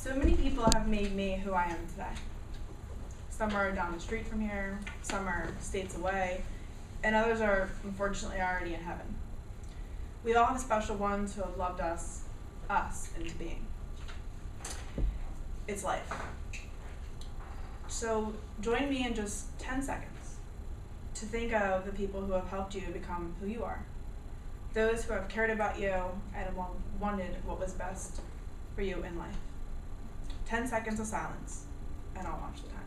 So many people have made me who I am today. Some are down the street from here, some are states away, and others are unfortunately already in heaven. We all have special ones who have loved us into being. It's life. So join me in just 10 seconds to think of the people who have helped you become who you are. Those who have cared about you and wanted what was best for you in life. 10 seconds of silence, and I'll watch the time.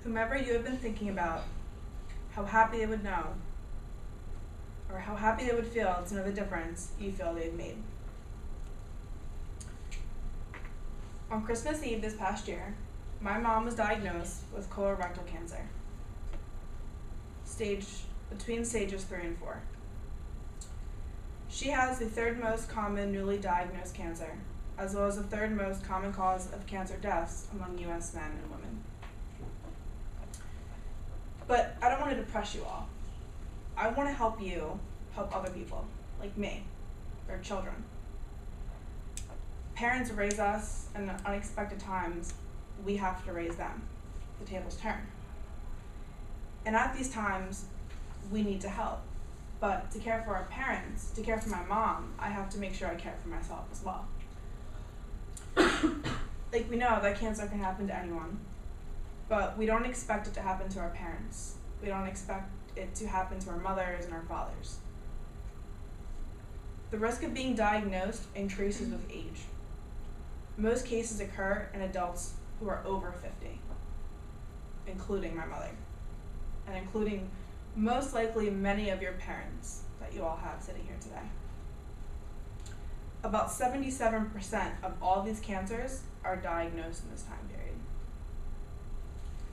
Whomever you have been thinking about, how happy they would know, or how happy they would feel to know the difference you feel they've made. On Christmas Eve this past year, my mom was diagnosed with colorectal cancer, between stages 3 and 4. She has the third most common newly diagnosed cancer, as well as the third most common cause of cancer deaths among U.S. men and women. But I don't want to depress you all. I want to help you help other people, like me, their children. Parents raise us, and at unexpected times, we have to raise them. The tables turn. And at these times, we need to help. But to care for our parents, to care for my mom, I have to make sure I care for myself as well. Like, we know that cancer can happen to anyone, but we don't expect it to happen to our parents. We don't expect it to happen to our mothers and our fathers. The risk of being diagnosed increases with age. Most cases occur in adults who are over 50, including my mother, and including most likely many of your parents that you all have sitting here today. About 77% of all these cancers are diagnosed in this time period.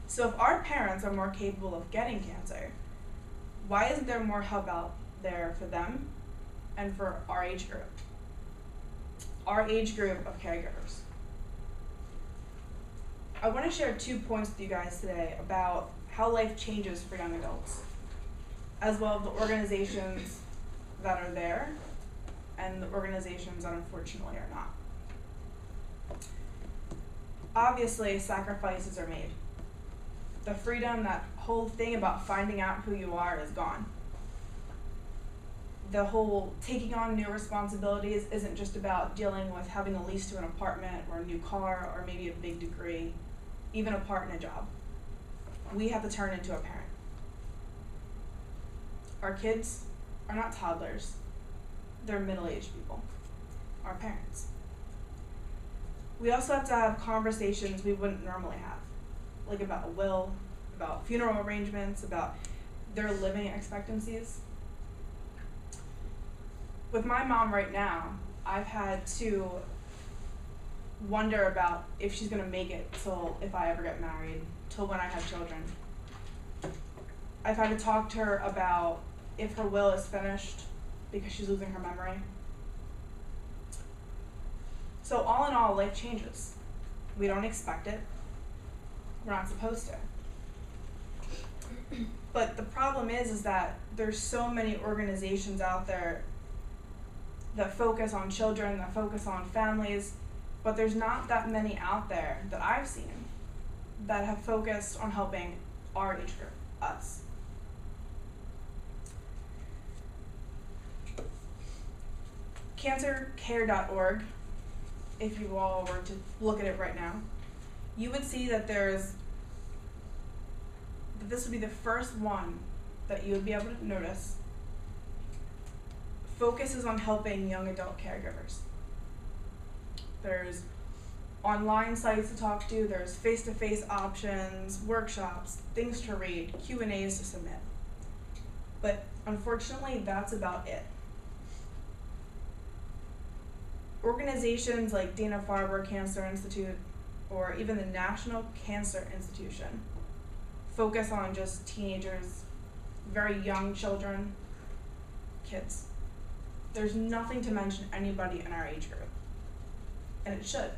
So if our parents are more capable of getting cancer, why isn't there more help out there for them and for our age group? Our age group of caregivers. I want to share 2 points with you guys today about how life changes for young adults, as well as the organizations that are there and the organizations that unfortunately are not. Obviously, sacrifices are made. The freedom, that whole thing about finding out who you are, is gone. The whole taking on new responsibilities isn't just about dealing with having a lease to an apartment or a new car or maybe a big degree, even a part in a job. We have to turn into a parent. Our kids are not toddlers. They're middle-aged people, our parents. We also have to have conversations we wouldn't normally have, like about a will, about funeral arrangements, about their living expectancies. With my mom right now, I've had to wonder about if she's gonna make it till if I ever get married, till when I have children. I've had to talk to her about if her will is finished because she's losing her memory. So all in all, life changes. We don't expect it. We're not supposed to. But the problem is that there's so many organizations out there that focus on children, that focus on families, but there's not that many out there that I've seen that have focused on helping our age group, us. Cancercare.org, if you all were to look at it right now, you would see that this would be the first one that you would be able to notice, focuses on helping young adult caregivers. There's online sites to talk to, there's face-to-face options, workshops, things to read, Q&As to submit. But unfortunately, that's about it. Organizations like Dana-Farber Cancer Institute or even the National Cancer Institution focus on just teenagers, very young children, kids. There's nothing to mention anybody in our age group, and it should.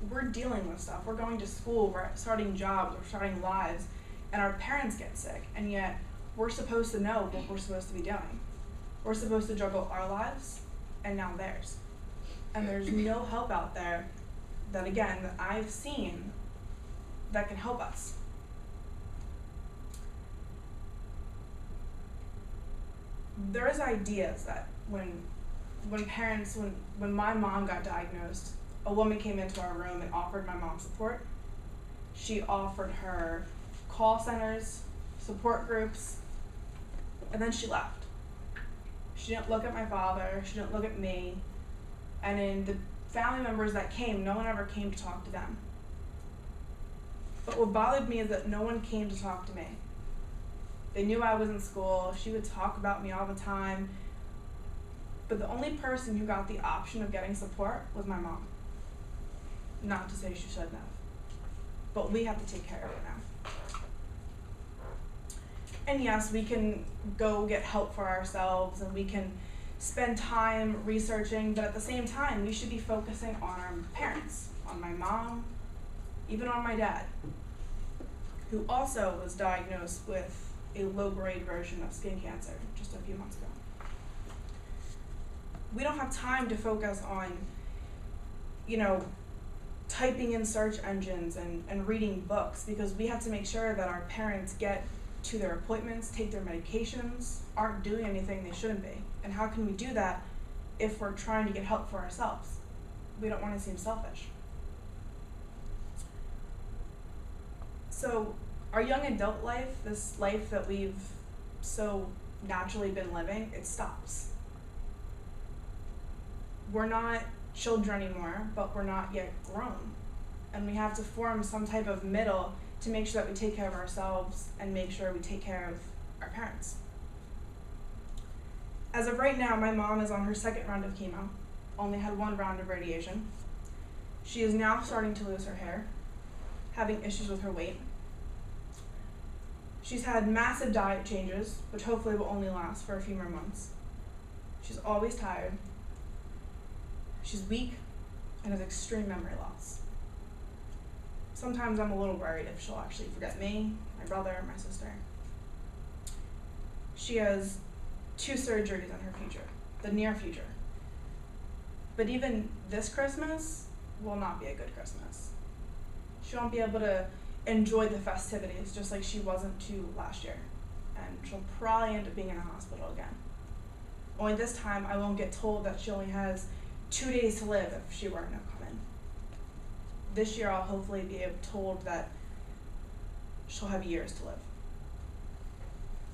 we're dealing with stuff. We're going to school, we're starting jobs, we're starting lives, and our parents get sick, and yet we're supposed to know what we're supposed to be doing. We're supposed to juggle our lives and now theirs. And there's no help out there that, again, that I've seen that can help us. There's ideas that when my mom got diagnosed, a woman came into our room and offered my mom support. She offered her call centers, support groups, and then she left. She didn't look at my father, she didn't look at me, and in the family members that came, no one ever came to talk to them. But what bothered me is that no one came to talk to me. They knew I was in school, she would talk about me all the time, but the only person who got the option of getting support was my mom. Not to say she shouldn't have, but we have to take care of her now. And yes, we can go get help for ourselves and we can spend time researching, but at the same time, we should be focusing on our parents, on my mom, even on my dad, who also was diagnosed with a low-grade version of skin cancer just a few months ago. We don't have time to focus on, typing in search engines and reading books, because we have to make sure that our parents get to their appointments, take their medications, aren't doing anything they shouldn't be. And how can we do that if we're trying to get help for ourselves? We don't want to seem selfish. So our young adult life, this life that we've so naturally been living, it stops. We're not children anymore, but we're not yet grown. And we have to form some type of middle to make sure that we take care of ourselves and make sure we take care of our parents. As of right now, my mom is on her second round of chemo, only had one round of radiation. She is now starting to lose her hair, having issues with her weight. She's had massive diet changes, which hopefully will only last for a few more months. She's always tired. She's weak and has extreme memory loss. Sometimes I'm a little worried if she'll actually forget me, my brother, or my sister. She has 2 surgeries in her future, the near future. But even this Christmas will not be a good Christmas. She won't be able to enjoy the festivities just like she wasn't to last year. And she'll probably end up being in a hospital again. Only this time I won't get told that she only has 2 days to live if she were to come in. This year I'll hopefully be told that she'll have years to live.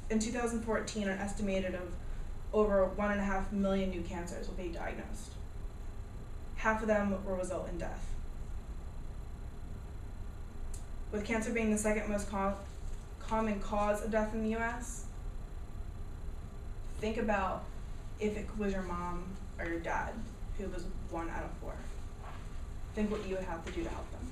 In 2014, an estimated of over 1.5 million new cancers will be diagnosed. Half of them will result in death. With cancer being the second most common cause of death in the US, think about if it was your mom or your dad who was 1 out of 4. Think what you would have to do to help them.